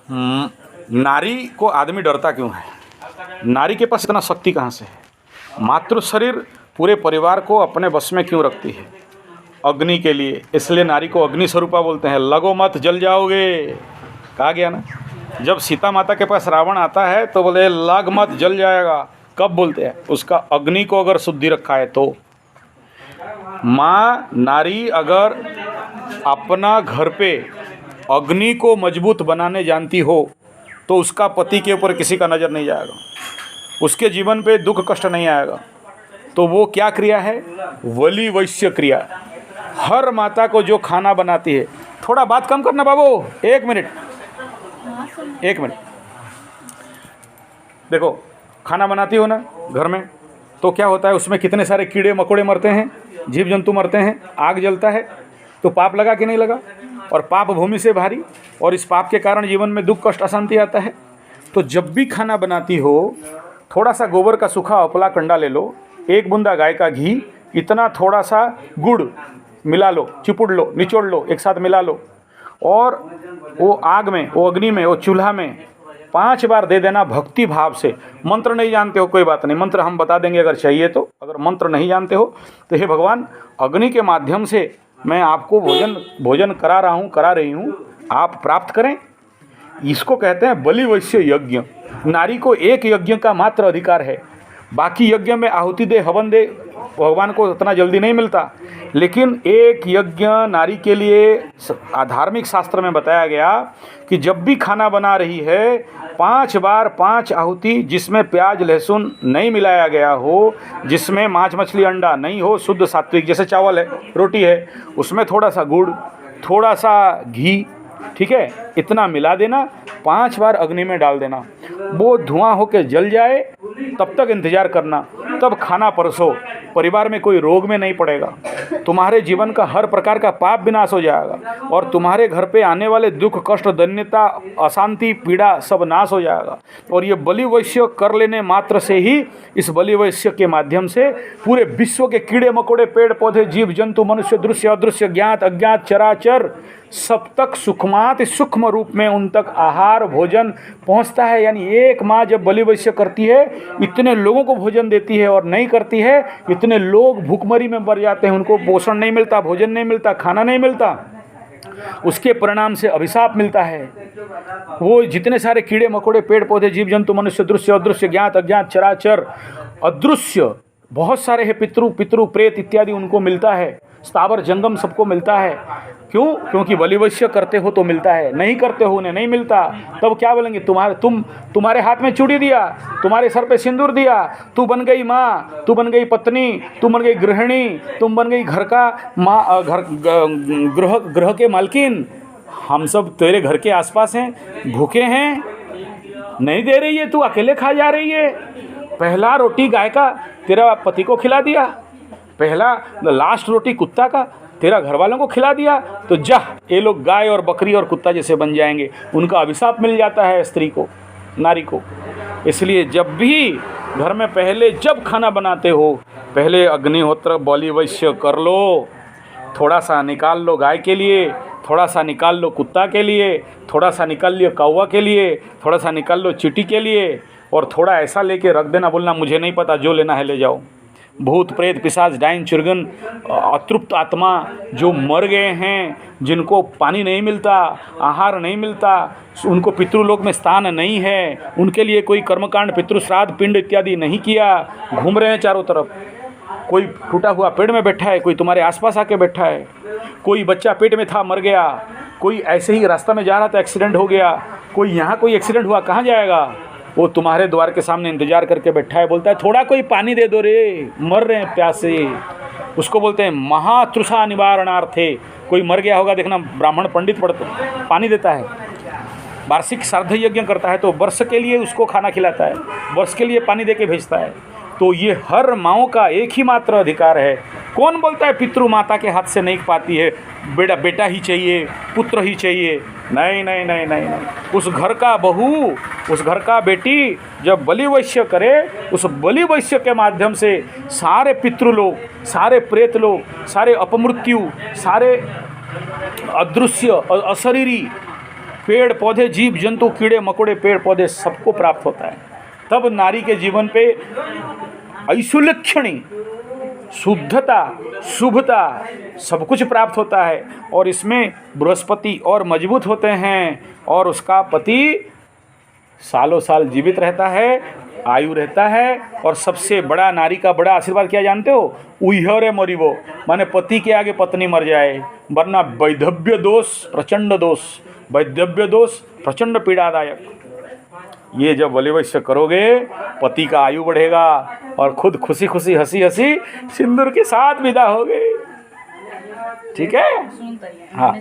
नारी को आदमी डरता क्यों है? नारी के पास इतना शक्ति कहाँ से है? मातृ शरीर पूरे परिवार को अपने बस में क्यों रखती है? अग्नि के लिए, इसलिए नारी को अग्नि स्वरूपा बोलते हैं। लगो मत जल जाओगे, कहा गया ना। जब सीता माता के पास रावण आता है तो बोले लग मत जल जाएगा। कब बोलते हैं? उसका अग्नि को अगर शुद्धि रखा है तो। माँ नारी अगर अपना घर पे अग्नि को मजबूत बनाने जानती हो तो उसका पति के ऊपर किसी का नज़र नहीं जाएगा, उसके जीवन पे दुख कष्ट नहीं आएगा। तो वो क्या क्रिया है? वली वैश्य क्रिया। हर माता को जो खाना बनाती है, थोड़ा बात कम करना बाबू, एक मिनट। देखो, खाना बनाती हो ना घर में, तो क्या होता है उसमें कितने सारे कीड़े मकोड़े मरते हैं, जीव जंतु मरते हैं, आग जलता है, तो पाप लगा कि नहीं लगा? और पाप भूमि से भारी, और इस पाप के कारण जीवन में दुख कष्ट अशांति आता है। तो जब भी खाना बनाती हो, थोड़ा सा गोबर का सूखा उपला कंडा ले लो, एक बूंदा गाय का घी, इतना थोड़ा सा गुड़ मिला लो, चिपुड़ लो, निचोड़ लो, एक साथ मिला लो, और वो आग में, वो अग्नि में, वो चूल्हा में 5 बार दे देना भक्ति भाव से। मंत्र नहीं जानते हो कोई बात नहीं, मंत्र हम बता देंगे अगर चाहिए तो। अगर मंत्र नहीं जानते हो तो हे भगवान, अग्नि के माध्यम से मैं आपको भोजन करा रही हूँ, आप प्राप्त करें। इसको कहते हैं बलि वैश्य यज्ञ। नारी को एक यज्ञ का मात्र अधिकार है, बाकी यज्ञ में आहुति दे, हवन दे, भगवान को उतना जल्दी नहीं मिलता। लेकिन एक यज्ञ नारी के लिए धार्मिक शास्त्र में बताया गया कि जब भी खाना बना रही है 5 बार 5 आहुति, जिसमें प्याज लहसुन नहीं मिलाया गया हो, जिसमें मांस मछली अंडा नहीं हो, शुद्ध सात्विक, जैसे चावल है, रोटी है, उसमें थोड़ा सा गुड़, थोड़ा सा घी, ठीक है, इतना मिला देना, 5 बार अग्नि में डाल देना। वो धुआं होके जल जाए तब तक इंतज़ार करना, तब खाना परसो। परिवार में कोई रोग में नहीं पड़ेगा, तुम्हारे जीवन का हर प्रकार का पाप विनाश हो जाएगा, और तुम्हारे घर पे आने वाले दुख कष्ट दैन्यता अशांति पीड़ा सब नाश हो जाएगा। और ये बलि वैश्य कर लेने मात्र से ही, इस बलि वैश्य के माध्यम से पूरे विश्व के कीड़े मकोड़े, पेड़ पौधे, जीव जंतु, मनुष्य, दृश्य अदृश्य, ज्ञात अज्ञात, चराचर, सब तक सूक्ष्माति सूक्ष्म रूप में उन तक आहार भोजन पहुंचता है। यानी एक माँ जब बलि वैश्य करती है, इतने लोगों को भोजन देती है, और नहीं करती है इतने लोग भूखमरी में मर जाते हैं, उनको पोषण नहीं मिलता, भोजन नहीं मिलता, खाना नहीं मिलता, उसके परिणाम से अभिशाप मिलता है। वो जितने सारे कीड़े मकोड़े, पेड़ पौधे, जीव जंतु, मनुष्य, दृश्य अदृश्य, ज्ञात अज्ञात, चराचर, अदृश्य बहुत सारे हैं, पितृ प्रेत इत्यादि, उनको मिलता है, स्थावर जंगम सबको मिलता है। क्यों? क्योंकि बलि वैश्य करते हो तो मिलता है, नहीं करते हो उन्हें नहीं मिलता। तब क्या बोलेंगे? तुम्हारे हाथ में चूड़ी दिया, तुम्हारे सर पे सिंदूर दिया, तू बन गई माँ, तू बन गई पत्नी, तू बन गई गृहिणी, तुम बन गई घर का माँ, ग्रह के मालकिन। हम सब तेरे घर के आसपास हैं, भूखे हैं, नहीं दे रही है, तू अकेले खा जा रही है। पहला रोटी गाय का तेरा पति को खिला दिया, पहला लास्ट रोटी कुत्ता का तेरा घर वालों को खिला दिया, तो जा, ये लोग गाय और बकरी और कुत्ता जैसे बन जाएंगे। उनका अभिशाप मिल जाता है स्त्री को, नारी को। इसलिए जब भी घर में पहले जब खाना बनाते हो, पहले अग्निहोत्र बलि वैश्य कर लो। थोड़ा सा निकाल लो गाय के लिए, थोड़ा सा निकाल लो कुत्ता के लिए, थोड़ा सा निकाल लियो कौवा के लिए, थोड़ा सा निकाल लो चींटी के लिए, और थोड़ा ऐसा लेके रख देना, बोलना मुझे नहीं पता, जो लेना है ले जाओ। भूत प्रेत पिशाच डायन चुर्गन अतृप्त आत्मा जो मर गए हैं, जिनको पानी नहीं मिलता, आहार नहीं मिलता, उनको पितृलोक में स्थान नहीं है, उनके लिए कोई कर्मकांड पितृ श्राद्ध पिंड इत्यादि नहीं किया, घूम रहे हैं चारों तरफ। कोई टूटा हुआ पेड़ में बैठा है, कोई तुम्हारे आसपास आके बैठा है, कोई बच्चा पेट में था मर गया, कोई ऐसे ही रास्ता में जा रहा था एक्सीडेंट हो गया, कोई यहाँ कोई एक्सीडेंट हुआ, कहाँ जाएगा? वो तुम्हारे द्वार के सामने इंतजार करके बैठा है, बोलता है थोड़ा कोई पानी दे दो रे, मर रहे हैं प्यासे। उसको बोलते हैं महातृषा निवारणार्थे। कोई मर गया होगा, देखना ब्राह्मण पंडित पढ़ता पानी देता है, वार्षिक श्राद्ध यज्ञ करता है तो वर्ष के लिए उसको खाना खिलाता है, वर्ष के लिए पानी दे के भेजता है। तो ये हर माँओं का एक ही मात्र अधिकार है। कौन बोलता है पितृ माता के हाथ से नहीं पाती है, बेटा ही चाहिए, पुत्र ही चाहिए? नहीं नहीं नहीं नहीं नहीं। उस घर का बहू, उस घर का बेटी जब बलि वैश्य करे, उस बलि वैश्य के माध्यम से सारे पितृलोक, सारे प्रेत लोग, सारे अपमृत्यु, सारे अदृश्य अशरीरी पेड़ पौधे, जीव जंतु, कीड़े मकोड़े, पेड़ पौधे सबको प्राप्त होता है। तब नारी के जीवन पे ऐशुलक्षणी, शुद्धता, शुभता सब कुछ प्राप्त होता है। और इसमें बृहस्पति और मजबूत होते हैं और उसका पति सालों साल जीवित रहता है, आयु रहता है। और सबसे बड़ा, नारी का बड़ा आशीर्वाद क्या जानते हो? उइहरे मरिबो, माने पति के आगे पत्नी मर जाए, वरना वैधव्य दोष, प्रचंड दोष, वैधव्य दोष प्रचंड पीड़ादायक। ये जब वलिवैश्य करोगे, पति का आयु बढ़ेगा और खुद खुशी खुशी हंसी हंसी सिंदूर के साथ विदा होगे। ठीक है? हाँ।